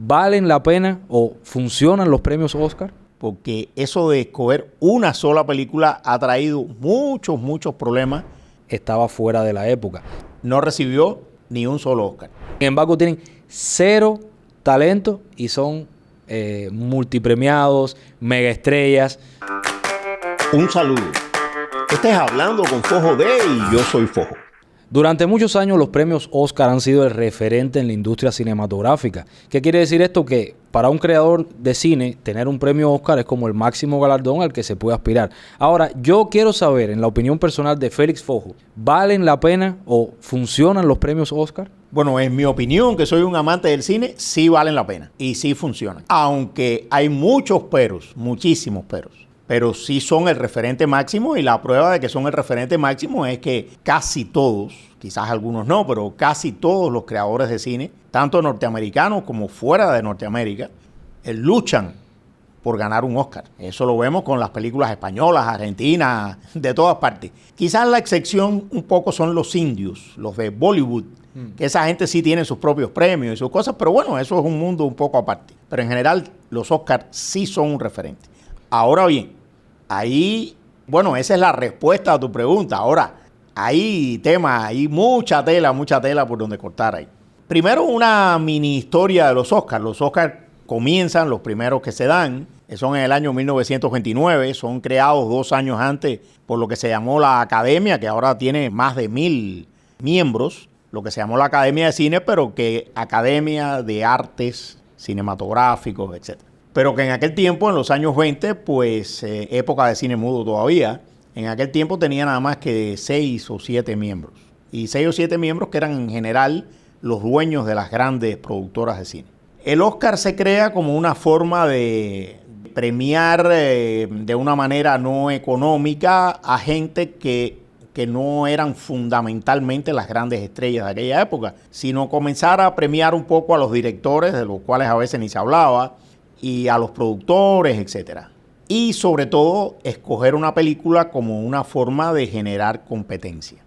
¿Valen la pena o funcionan los premios Oscar? Porque eso de escoger una sola película ha traído muchos problemas. Estaba fuera de la época. No recibió ni un solo Oscar. Sin embargo, tienen 0 talento y son multipremiados, megaestrellas. Un saludo. Este es Hablando con Fojo D y yo soy Fojo. Durante muchos años los premios Oscar han sido el referente en la industria cinematográfica. ¿Qué quiere decir esto? Que para un creador de cine, tener un premio Oscar es como el máximo galardón al que se puede aspirar. Ahora, yo quiero saber, en la opinión personal de Félix Fojo, ¿valen la pena o funcionan los premios Oscar? Bueno, en mi opinión, que soy un amante del cine, sí valen la pena y sí funcionan. Aunque hay muchos peros, muchísimos peros. Pero sí son el referente máximo, y la prueba de que son el referente máximo es que casi todos, quizás algunos no, pero casi todos los creadores de cine, tanto norteamericanos como fuera de Norteamérica, luchan por ganar un Oscar. Eso lo vemos con las películas españolas, argentinas, de todas partes. Quizás la excepción un poco son los indios, los de Bollywood, que esa gente sí tiene sus propios premios y sus cosas, pero bueno, eso es un mundo un poco aparte. Pero en general los Oscars sí son un referente. Ahora bien, ahí, bueno, esa es la respuesta a tu pregunta. Ahora, hay temas, hay mucha tela por donde cortar ahí. Primero, una mini historia de los Oscars. Los Oscars comienzan, los primeros que se dan, son en el año 1929, son creados 2 años antes por lo que se llamó la Academia, que ahora tiene más de 1000 miembros, lo que se llamó la Academia de Cine, pero que Academia de Artes Cinematográficos, etc. Pero que en aquel tiempo, en los años 20, pues época de cine mudo todavía, en aquel tiempo tenía nada más que 6 o 7 miembros. Y 6 o 7 miembros que eran en general los dueños de las grandes productoras de cine. El Oscar se crea como una forma de premiar de una manera no económica a gente que no eran fundamentalmente las grandes estrellas de aquella época, sino comenzar a premiar un poco a los directores, de los cuales a veces ni se hablaba, y a los productores, etcétera. Y sobre todo, escoger una película como una forma de generar competencia.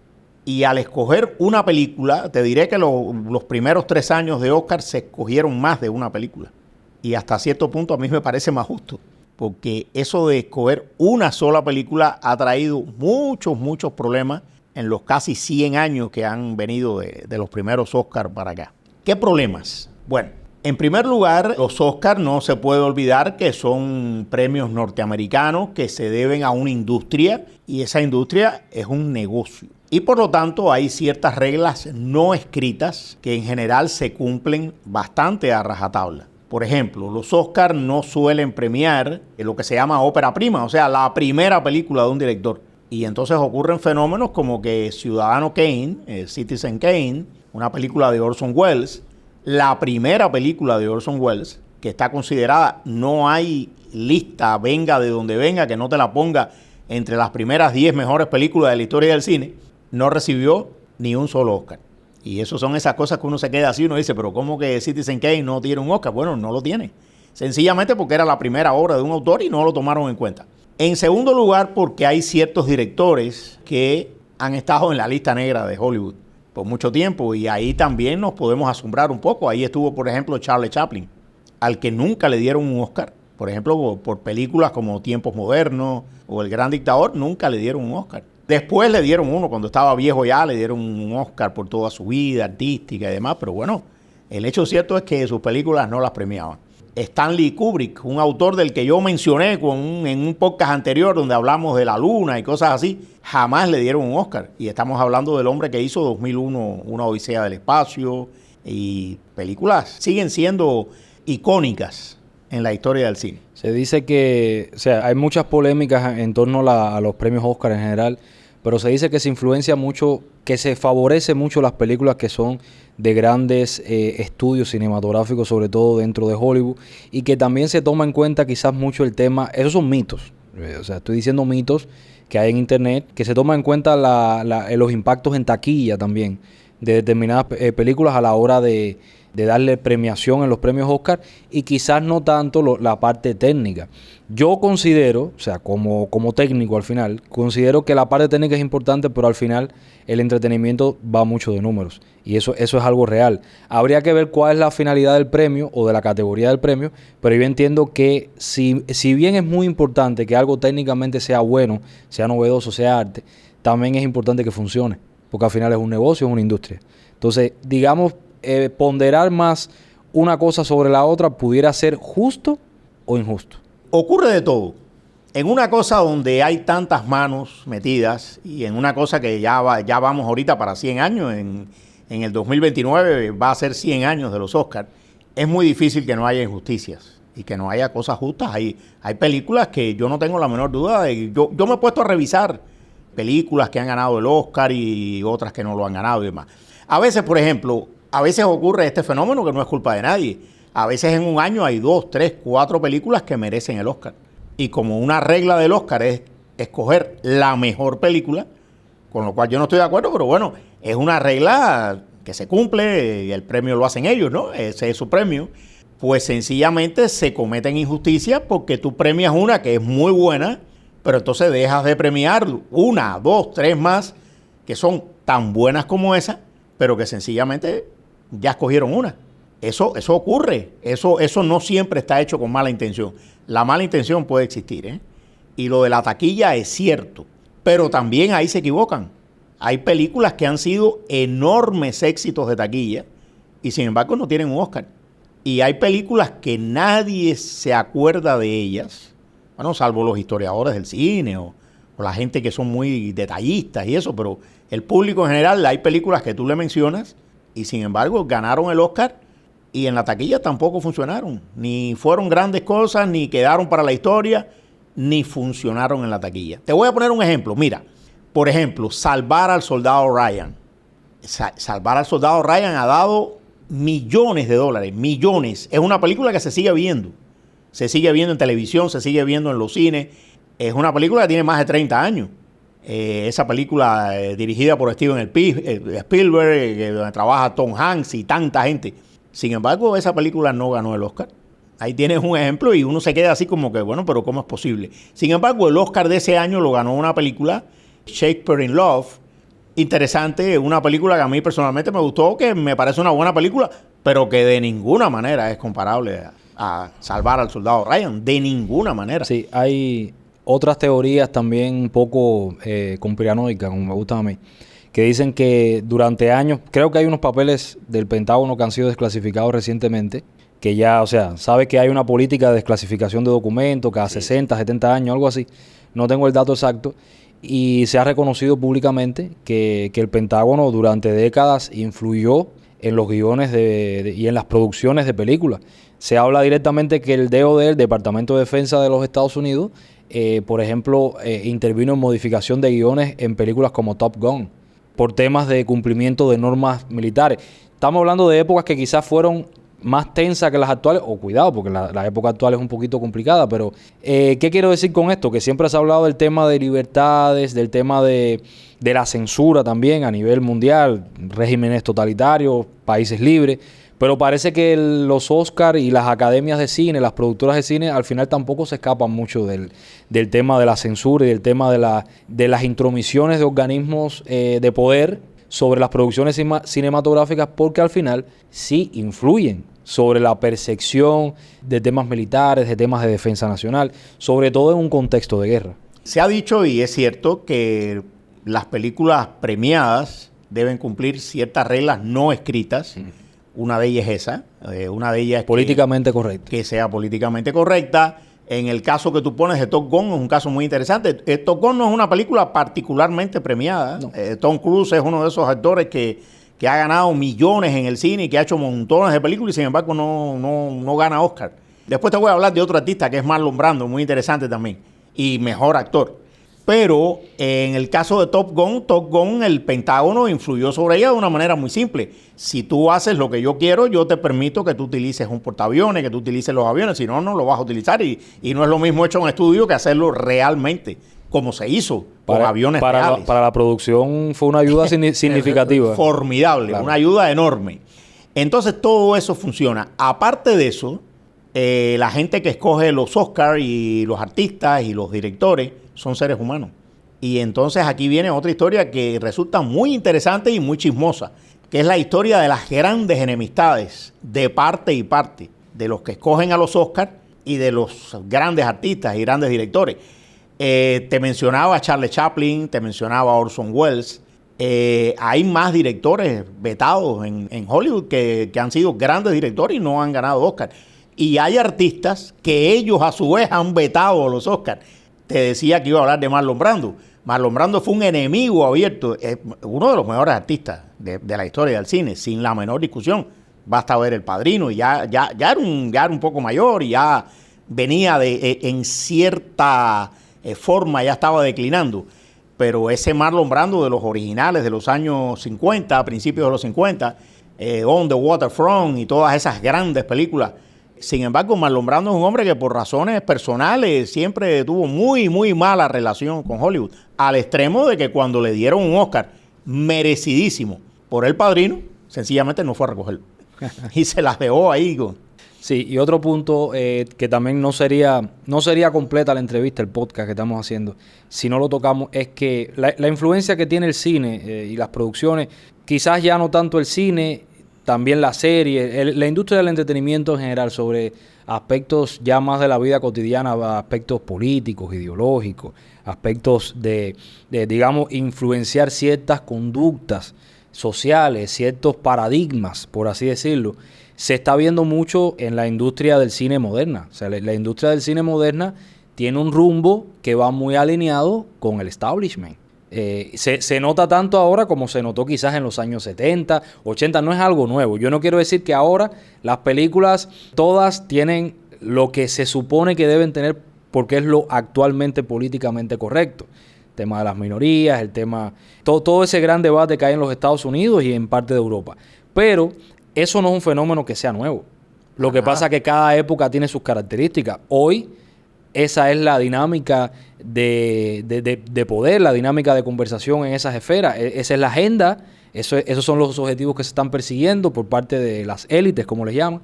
Y al escoger una película, te diré que los primeros 3 años de Oscar se escogieron más de una película. Y hasta cierto punto a mí me parece más justo, porque eso de escoger una sola película ha traído muchos problemas en los casi 100 años que han venido de los primeros Oscar para acá. ¿Qué problemas? Bueno, en primer lugar, los Oscars no se puede olvidar que son premios norteamericanos que se deben a una industria, y esa industria es un negocio. Y por lo tanto hay ciertas reglas no escritas que en general se cumplen bastante a rajatabla. Por ejemplo, los Oscars no suelen premiar lo que se llama ópera prima, o sea, la primera película de un director. Y entonces ocurren fenómenos como que Ciudadano Kane, Citizen Kane, una película de Orson Welles, la primera película de Orson Welles, que está considerada, no hay lista, venga de donde venga, que no te la ponga entre las primeras 10 mejores películas de la historia del cine, no recibió ni un solo Oscar. Y eso son esas cosas que uno se queda así, uno dice, pero ¿cómo que Citizen Kane no tiene un Oscar? Bueno, no lo tiene. Sencillamente porque era la primera obra de un autor y no lo tomaron en cuenta. En segundo lugar, porque hay ciertos directores que han estado en la lista negra de Hollywood por mucho tiempo, y ahí también nos podemos asombrar un poco. Ahí estuvo, por ejemplo, Charlie Chaplin, al que nunca le dieron un Oscar. Por ejemplo, por películas como Tiempos Modernos o El Gran Dictador, nunca le dieron un Oscar. Después le dieron uno, cuando estaba viejo ya, le dieron un Oscar por toda su vida artística y demás, pero bueno, el hecho cierto es que sus películas no las premiaban. Stanley Kubrick, un autor del que yo mencioné en un podcast anterior donde hablamos de la luna y cosas así, jamás le dieron un Oscar. Y estamos hablando del hombre que hizo 2001, Una Odisea del Espacio, y películas siguen siendo icónicas en la historia del cine. Se dice que, o sea, hay muchas polémicas en torno a los premios Oscar en general, pero se dice que se influencia mucho, que se favorece mucho las películas que son de grandes estudios cinematográficos, sobre todo dentro de Hollywood, y que también se toma en cuenta quizás mucho el tema, esos son mitos, o sea, estoy diciendo mitos que hay en internet, que se toma en cuenta los impactos en taquilla también de determinadas películas a la hora de de darle premiación en los premios Oscar y quizás no tanto la parte técnica. Yo considero, o sea, como técnico al final, considero que la parte técnica es importante, pero al final el entretenimiento va mucho de números. Y eso es algo real. Habría que ver cuál es la finalidad del premio o de la categoría del premio, pero yo entiendo que si bien es muy importante que algo técnicamente sea bueno, sea novedoso, sea arte, también es importante que funcione, porque al final es un negocio, es una industria. Entonces, digamos, ponderar más una cosa sobre la otra pudiera ser justo o injusto. Ocurre de todo. En una cosa donde hay tantas manos metidas y en una cosa que ya vamos ahorita para 100 años, en el 2029 va a ser 100 años de los Oscars, es muy difícil que no haya injusticias y que no haya cosas justas. Hay películas que yo no tengo la menor duda de... Yo me he puesto a revisar películas que han ganado el Oscar y otras que no lo han ganado y demás. A veces, por ejemplo, ocurre este fenómeno que no es culpa de nadie. A veces en un año hay 2, 3, 4 películas que merecen el Oscar. Y como una regla del Oscar es escoger la mejor película, con lo cual yo no estoy de acuerdo, pero bueno, es una regla que se cumple y el premio lo hacen ellos, ¿no? Ese es su premio. Pues sencillamente se cometen injusticias porque tú premias una que es muy buena, pero entonces dejas de premiar 1, 2, 3 más que son tan buenas como esa, pero que sencillamente ya escogieron una. Eso ocurre. Eso no siempre está hecho con mala intención. La mala intención puede existir, ¿eh? Y lo de la taquilla es cierto, pero también ahí se equivocan. Hay películas que han sido enormes éxitos de taquilla y sin embargo no tienen un Oscar. Y hay películas que nadie se acuerda de ellas, bueno, salvo los historiadores del cine o la gente que son muy detallistas y eso, pero el público en general, hay películas que tú le mencionas y sin embargo ganaron el Oscar y en la taquilla tampoco funcionaron. Ni fueron grandes cosas, ni quedaron para la historia, ni funcionaron en la taquilla. Te voy a poner un ejemplo. Mira, por ejemplo, Salvar al Soldado Ryan. Salvar al Soldado Ryan ha dado millones de dólares, millones. Es una película que se sigue viendo. Se sigue viendo en televisión, se sigue viendo en los cines. Es una película que tiene más de 30 años. Esa película dirigida por Steven Spielberg, donde trabaja Tom Hanks y tanta gente. Sin embargo, esa película no ganó el Oscar. Ahí tienes un ejemplo y uno se queda así como que, bueno, pero ¿cómo es posible? Sin embargo, el Oscar de ese año lo ganó una película, Shakespeare in Love. Interesante, una película que a mí personalmente me gustó, que me parece una buena película, pero que de ninguna manera es comparable a Salvar al Soldado Ryan. De ninguna manera. Sí, hay otras teorías también un poco conspiranoicas, como me gustan a mí, que dicen que durante años, creo que hay unos papeles del Pentágono que han sido desclasificados recientemente, que ya, o sea, sabe que hay una política de desclasificación de documentos cada 60, 70 años, algo así. No tengo el dato exacto. Y se ha reconocido públicamente que el Pentágono durante décadas influyó en los guiones y en las producciones de películas. Se habla directamente que el DoD, el Departamento de Defensa de los Estados Unidos, por ejemplo, intervino en modificación de guiones en películas como Top Gun, por temas de cumplimiento de normas militares. Estamos hablando de épocas que quizás fueron más tensas que las actuales, o cuidado, porque la época actual es un poquito complicada, pero ¿qué quiero decir con esto? Que siempre se ha hablado del tema de libertades, del tema de la censura también a nivel mundial, regímenes totalitarios, países libres, pero parece que los Oscar y las academias de cine, las productoras de cine, al final tampoco se escapan mucho del tema de la censura y del tema de las intromisiones de organismos de poder sobre las producciones cinematográficas, porque al final sí influyen sobre la percepción de temas militares, de temas de defensa nacional, sobre todo en un contexto de guerra. Se ha dicho, y es cierto, que las películas premiadas deben cumplir ciertas reglas no escritas. Una de ellas es esa, una de ellas es políticamente correcta. Que sea políticamente correcta. En el caso que tú pones de Top Gun, es un caso muy interesante. Top Gun no es una película particularmente premiada. No. Tom Cruise es uno de esos actores que ha ganado millones en el cine y que ha hecho montones de películas y sin embargo no gana Oscar. Después te voy a hablar de otro artista que es Marlon Brando, muy interesante también, y mejor actor. Pero en el caso de Top Gun, el Pentágono influyó sobre ella de una manera muy simple. Si tú haces lo que yo quiero, yo te permito que tú utilices un portaaviones, que tú utilices los aviones, si no, no lo vas a utilizar. Y no es lo mismo hecho en estudio que hacerlo realmente, como se hizo con aviones reales. Para la producción fue una ayuda significativa. Formidable, una ayuda enorme. Entonces todo eso funciona. Aparte de eso, la gente que escoge los Oscars y los artistas y los directores son seres humanos. Y entonces aquí viene otra historia que resulta muy interesante y muy chismosa, que es la historia de las grandes enemistades de parte y parte, de los que escogen a los Oscars y de los grandes artistas y grandes directores. Te mencionaba a Charlie Chaplin, te mencionaba a Orson Welles. Hay más directores vetados en Hollywood que han sido grandes directores y no han ganado Oscar. Y hay artistas que ellos a su vez han vetado los Oscars. Te decía que iba a hablar de Marlon Brando. Marlon Brando fue un enemigo abierto, uno de los mejores artistas de la historia del cine, sin la menor discusión. Basta ver El Padrino, y ya era un poco mayor y ya venía en cierta forma, ya estaba declinando. Pero ese Marlon Brando de los originales de los años 50, principios de los 50, On the Waterfront y todas esas grandes películas. Sin embargo, Marlon Brando es un hombre que por razones personales siempre tuvo muy, muy mala relación con Hollywood, al extremo de que cuando le dieron un Oscar merecidísimo por El Padrino, sencillamente no fue a recogerlo. Y se las dejó ahí. Sí, y otro punto que también no sería completa la entrevista, el podcast que estamos haciendo, si no lo tocamos, es que la influencia que tiene el cine y las producciones, quizás ya no tanto el cine, también la serie, la industria del entretenimiento en general, sobre aspectos ya más de la vida cotidiana, aspectos políticos, ideológicos, aspectos de digamos, influenciar ciertas conductas sociales, ciertos paradigmas, por así decirlo, se está viendo mucho en la industria del cine moderna. O sea, la industria del cine moderna tiene un rumbo que va muy alineado con el establishment. Se nota tanto ahora como se notó quizás en los años 70, 80, no es algo nuevo. Yo no quiero decir que ahora las películas todas tienen lo que se supone que deben tener porque es lo actualmente políticamente correcto. El tema de las minorías, el tema, todo ese gran debate que hay en los Estados Unidos y en parte de Europa. Pero eso no es un fenómeno que sea nuevo. Lo que pasa es que cada época tiene sus características. Hoy esa es la dinámica de poder, la dinámica de conversación en esas esferas. Esa es la agenda, esos son los objetivos que se están persiguiendo por parte de las élites, como les llaman.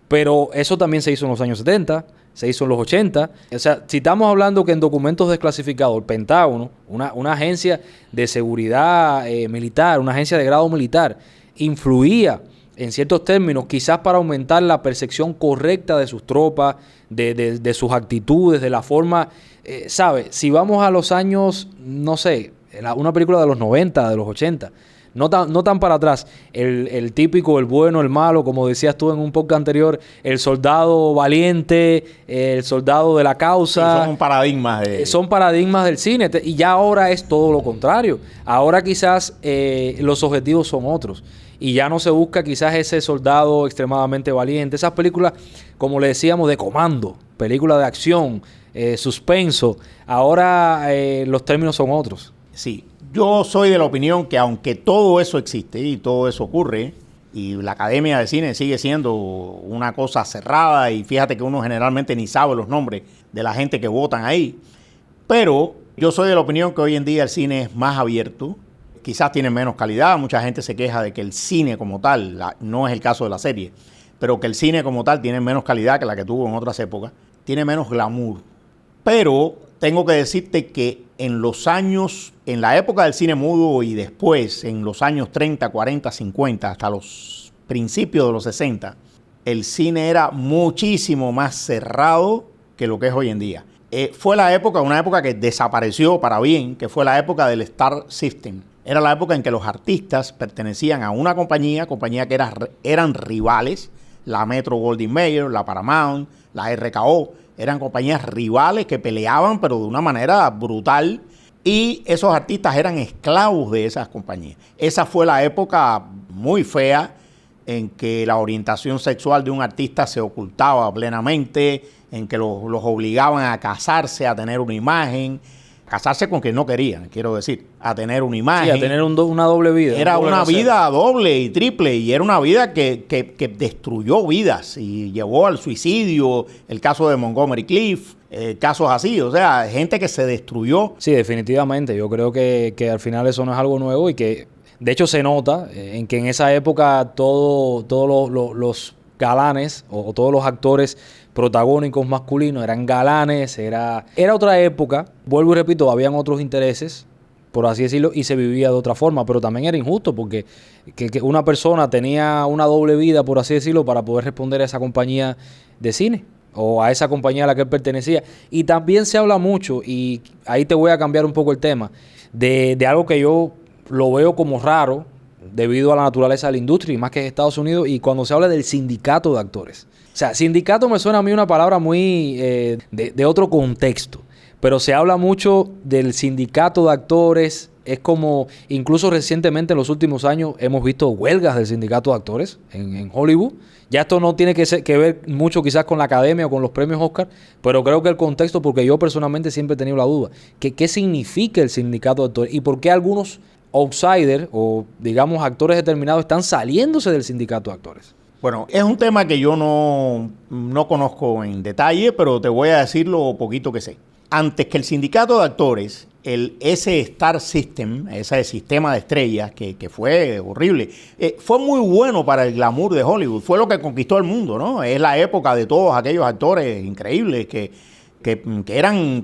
Pero eso también se hizo en los años 70, se hizo en los 80. O sea, si estamos hablando que en documentos desclasificados, el Pentágono, una agencia de seguridad militar, una agencia de grado militar, influía en ciertos términos, quizás para aumentar la percepción correcta de sus tropas, de sus actitudes, de la forma, ¿sabe? Si vamos a los años, no sé, una película de los 90, de los 80, no tan para atrás, el típico, el bueno, el malo, como decías tú en un podcast anterior, el soldado valiente, el soldado de la causa. Sí, son paradigmas. Son paradigmas del cine, y ya ahora es todo lo contrario. Ahora quizás los objetivos son otros. Y ya no se busca quizás ese soldado extremadamente valiente. Esas películas, como le decíamos, de comando, películas de acción, suspenso. Ahora los términos son otros. Sí, yo soy de la opinión que aunque todo eso existe y todo eso ocurre, y la Academia de Cine sigue siendo una cosa cerrada, y fíjate que uno generalmente ni sabe los nombres de la gente que votan ahí, pero yo soy de la opinión que hoy en día el cine es más abierto. Quizás tiene menos calidad, mucha gente se queja de que el cine como tal, no es el caso de la serie, pero que el cine como tal tiene menos calidad que la que tuvo en otras épocas, tiene menos glamour. Pero tengo que decirte que en los años, en la época del cine mudo y después, en los años 30, 40, 50, hasta los principios de los 60, el cine era muchísimo más cerrado que lo que es hoy en día. Fue una época que desapareció para bien, que fue la época del Star System. Era la época en que los artistas pertenecían a una compañía que eran rivales, la Metro-Goldwyn-Mayer, la Paramount, la RKO, eran compañías rivales que peleaban, pero de una manera brutal, y esos artistas eran esclavos de esas compañías. Esa fue la época muy fea en que la orientación sexual de un artista se ocultaba plenamente, en que los obligaban a casarse, a tener una imagen, casarse con quien no querían, quiero decir, a tener una imagen. Sí, a tener una doble vida. Era una vida doble y triple, y era una vida que destruyó vidas y llevó al suicidio, el caso de Montgomery Clift, casos así, o sea, gente que se destruyó. Sí, definitivamente, yo creo que al final eso no es algo nuevo y que De hecho, se nota en que en esa época todos los galanes o todos los actores protagónicos masculinos eran galanes, era otra época. Vuelvo y repito, habían otros intereses, por así decirlo, y se vivía de otra forma, pero también era injusto porque que una persona tenía una doble vida, por así decirlo, para poder responder a esa compañía de cine o a esa compañía a la que él pertenecía. Y también se habla mucho, y ahí te voy a cambiar un poco el tema, de algo que yo lo veo como raro debido a la naturaleza de la industria y más que en Estados Unidos, y cuando se habla del sindicato de actores. O sea, sindicato me suena a mí una palabra muy de otro contexto, pero se habla mucho del sindicato de actores. Es como, incluso recientemente en los últimos años hemos visto huelgas del sindicato de actores en Hollywood. Ya esto no tiene que ver mucho quizás con la academia o con los premios Oscar, pero creo que el contexto, porque yo personalmente siempre he tenido la duda, ¿qué significa el sindicato de actores? ¿Y por qué algunos outsiders o digamos actores determinados están saliéndose del sindicato de actores? Bueno, es un tema que yo no conozco en detalle, pero te voy a decir lo poquito que sé. Antes que el sindicato de actores, ese Star System, ese sistema de estrellas que fue horrible, fue muy bueno para el glamour de Hollywood. Fue lo que conquistó el mundo, ¿no? Es la época de todos aquellos actores increíbles que eran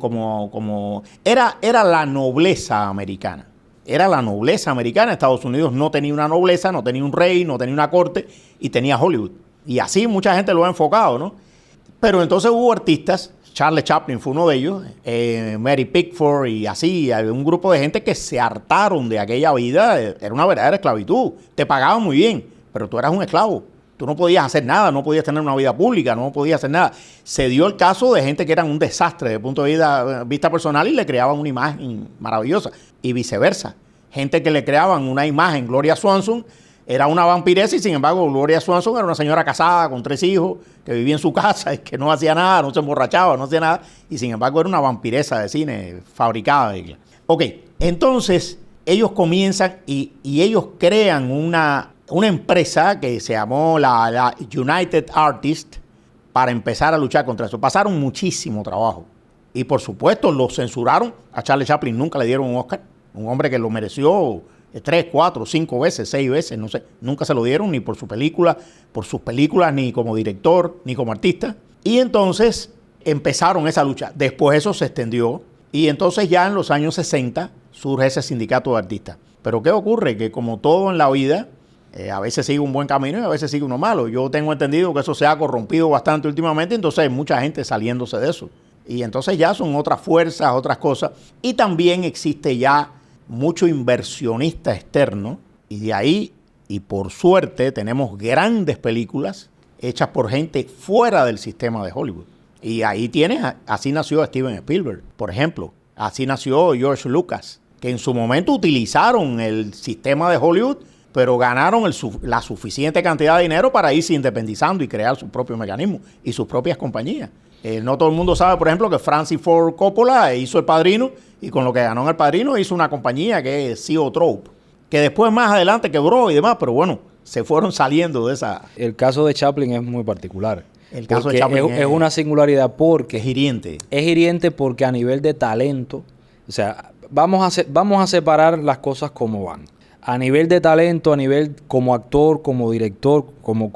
era la nobleza americana. Era la nobleza americana. Estados Unidos no tenía una nobleza, no tenía un rey, no tenía una corte, y tenía Hollywood. Y así mucha gente lo ha enfocado, ¿no? Pero entonces hubo artistas, Charlie Chaplin fue uno de ellos, Mary Pickford y así, un grupo de gente que se hartaron de aquella vida. Era una verdadera esclavitud. Te pagaban muy bien, pero tú eras un esclavo. Tú no podías hacer nada, no podías tener una vida pública, no podías hacer nada. Se dio el caso de gente que eran un desastre desde el punto de vista personal y le creaban una imagen maravillosa. Y viceversa. Gente que le creaban una imagen. Gloria Swanson era una vampiresa y sin embargo Gloria Swanson era una señora casada con 3 hijos que vivía en su casa y que no hacía nada, no se emborrachaba, no hacía nada. Y sin embargo era una vampiresa de cine fabricada. Ok, entonces ellos comienzan y ellos crean una empresa que se llamó la United Artists para empezar a luchar contra eso. Pasaron muchísimo trabajo. Y por supuesto lo censuraron. A Charlie Chaplin nunca le dieron un Oscar. Un hombre que lo mereció 3, 4, 5 veces, 6 veces, no sé. Nunca se lo dieron ni por sus películas, ni como director, ni como artista. Y entonces empezaron esa lucha. Después eso se extendió. Y entonces ya en los años 60 surge ese sindicato de artistas. Pero ¿qué ocurre? Que como todo en la vida, a veces sigue un buen camino y a veces sigue uno malo. Yo tengo entendido que eso se ha corrompido bastante últimamente, entonces hay mucha gente saliéndose de eso. Y entonces ya son otras fuerzas, otras cosas. Y también existe ya mucho inversionista externo. Y de ahí, y por suerte, tenemos grandes películas hechas por gente fuera del sistema de Hollywood. Y ahí tienes, así nació Steven Spielberg, por ejemplo. Así nació George Lucas, que en su momento utilizaron el sistema de Hollywood, pero ganaron la suficiente cantidad de dinero para irse independizando y crear sus propios mecanismos y sus propias compañías. No todo el mundo sabe, por ejemplo, que Francis Ford Coppola hizo El Padrino y con lo que ganó en El Padrino hizo una compañía que es Zoetrope, que después más adelante quebró y demás, pero bueno, se fueron saliendo de esa. El caso de Chaplin es muy particular. El caso de Chaplin es una singularidad porque es hiriente. Es hiriente porque a nivel de talento, o sea, vamos a separar las cosas como van. A nivel de talento, a nivel como actor, como director, como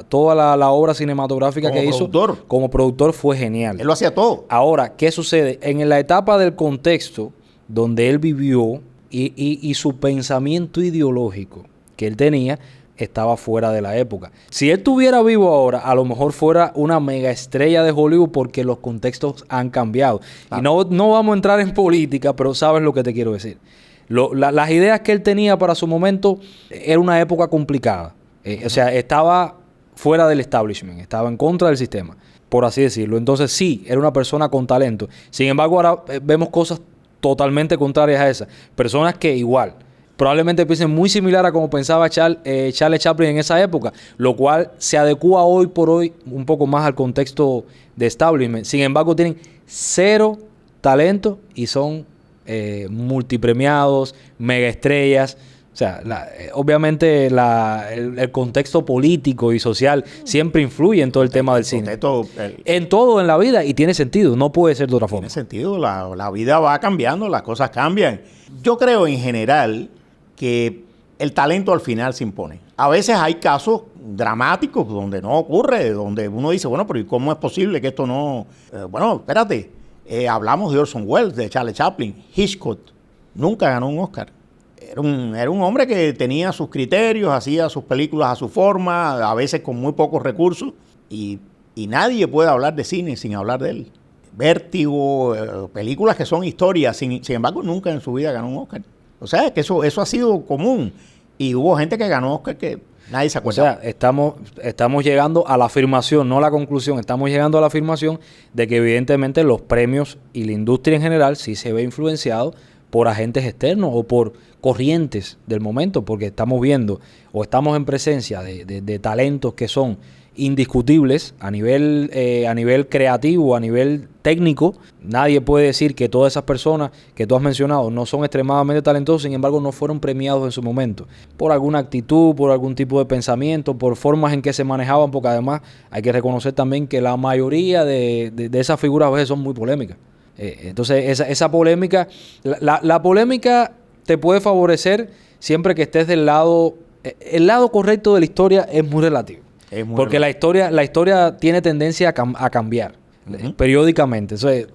toda la obra cinematográfica que hizo, como productor fue genial. Él lo hacía todo. Ahora, ¿qué sucede? En la etapa del contexto donde él vivió y su pensamiento ideológico que él tenía estaba fuera de la época. Si él estuviera vivo ahora, a lo mejor fuera una mega estrella de Hollywood porque los contextos han cambiado. Y no vamos a entrar en política, pero sabes lo que te quiero decir. Las ideas que él tenía para su momento era una época complicada. O sea, estaba fuera del establishment, estaba en contra del sistema, por así decirlo. Entonces sí, era una persona con talento. Sin embargo, ahora vemos cosas totalmente contrarias a esas. Personas que igual, probablemente piensen muy similar a como pensaba Charlie Chaplin en esa época, lo cual se adecua hoy por hoy un poco más al contexto de establishment. Sin embargo, tienen 0 talento y son multipremiados, mega estrellas. O sea, obviamente el contexto político y social siempre influye en todo el tema del cine. En todo en la vida, y tiene sentido, no puede ser de otra forma. Tiene sentido, la vida va cambiando, las cosas cambian. Yo creo en general que el talento al final se impone. A veces hay casos dramáticos donde no ocurre, donde uno dice, bueno, pero ¿y cómo es posible que esto no...? Bueno, espérate, hablamos de Orson Welles, de Charlie Chaplin, Hitchcock, nunca ganó un Oscar. Era un hombre que tenía sus criterios, hacía sus películas a su forma, a veces con muy pocos recursos, y nadie puede hablar de cine sin hablar de él. Vértigo, películas que son historias, sin embargo nunca en su vida ganó un Oscar. O sea, que eso ha sido común. Y hubo gente que ganó Oscar que nadie se acuerda. O sea, estamos llegando a la afirmación, no a la conclusión, estamos llegando a la afirmación de que evidentemente los premios y la industria en general sí se ve influenciado por agentes externos o por corrientes del momento, porque estamos viendo o estamos en presencia de talentos que son indiscutibles a nivel creativo, a nivel técnico. Nadie puede decir que todas esas personas que tú has mencionado no son extremadamente talentosos, sin embargo no fueron premiados en su momento por alguna actitud, por algún tipo de pensamiento, por formas en que se manejaban, porque además hay que reconocer también que la mayoría de esas figuras a veces son muy polémicas. Entonces esa polémica, la polémica te puede favorecer siempre que estés del lado, el lado correcto de la historia es muy relativo. Porque la historia tiene tendencia a cambiar periódicamente. Entonces,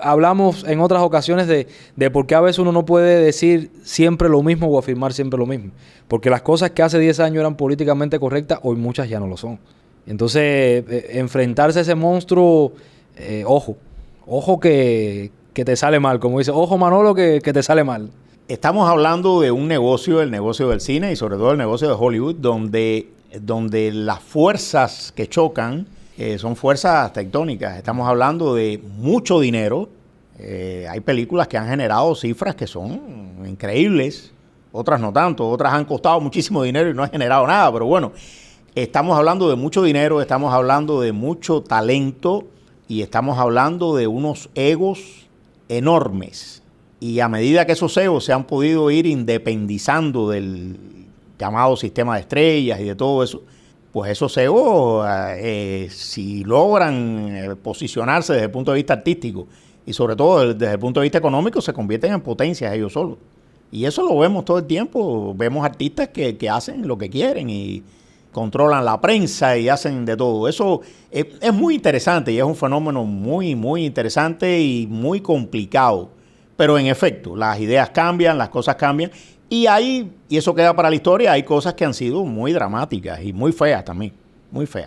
hablamos en otras ocasiones de por qué a veces uno no puede decir siempre lo mismo o afirmar siempre lo mismo. Porque las cosas que hace 10 años eran políticamente correctas, hoy muchas ya no lo son. Entonces, enfrentarse a ese monstruo, ojo que te sale mal. Como dice, ojo Manolo que te sale mal. Estamos hablando de un negocio, el negocio del cine y sobre todo el negocio de Hollywood, donde las fuerzas que chocan son fuerzas tectónicas. Estamos hablando de mucho dinero. Hay películas que han generado cifras que son increíbles, otras no tanto, otras han costado muchísimo dinero y no han generado nada, pero bueno, estamos hablando de mucho dinero, estamos hablando de mucho talento y estamos hablando de unos egos enormes. Y a medida que esos egos se han podido ir independizando del llamado sistema de estrellas y de todo eso, pues esos egos, si logran posicionarse desde el punto de vista artístico y sobre todo desde el punto de vista económico, se convierten en potencias ellos solos. Y eso lo vemos todo el tiempo. Vemos artistas que hacen lo que quieren y controlan la prensa y hacen de todo. Eso es muy interesante y es un fenómeno muy, muy interesante y muy complicado. Pero en efecto, las ideas cambian, las cosas cambian. Y eso queda para la historia, hay cosas que han sido muy dramáticas y muy feas también, muy feas.